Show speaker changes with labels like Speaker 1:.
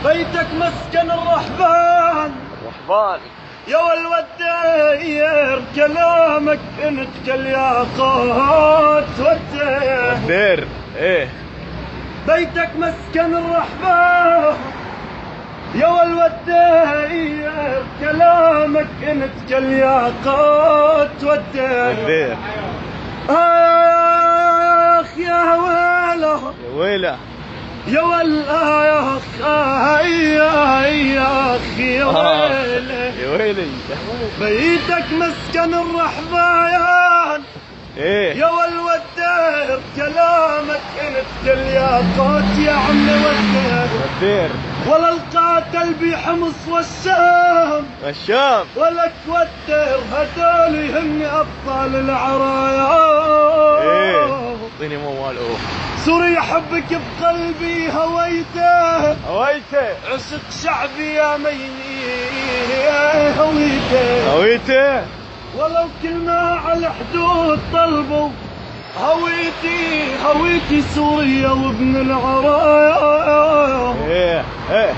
Speaker 1: بيتك مسكن الرحبان يا والودير، كلامك انت كالياقوت والدير.
Speaker 2: ايه
Speaker 1: بيتك مسكن الرحبان يا والودير، كلامك انت كالياقوت والدير. اخ يا ويله
Speaker 2: يا ويله
Speaker 1: يا ولا يا اخ يا اخي يا ويلي
Speaker 2: يا ويلي.
Speaker 1: بيتك مسكن الرحبان
Speaker 2: ايه
Speaker 1: يا والودير، كلامك انت كالياقوت يا عم
Speaker 2: والدير.
Speaker 1: ولا القاتل بحمص والشام ولك والدير، هذول هن ابطال العرايا.
Speaker 2: ايه اعطيني موال.
Speaker 1: سوري يحبك بقلبي هويته عشق شعبي يا ميني
Speaker 2: هويته
Speaker 1: ولو كلنا على الحدود طلبوا هويتي سوريا وابن العرايا.
Speaker 2: ايه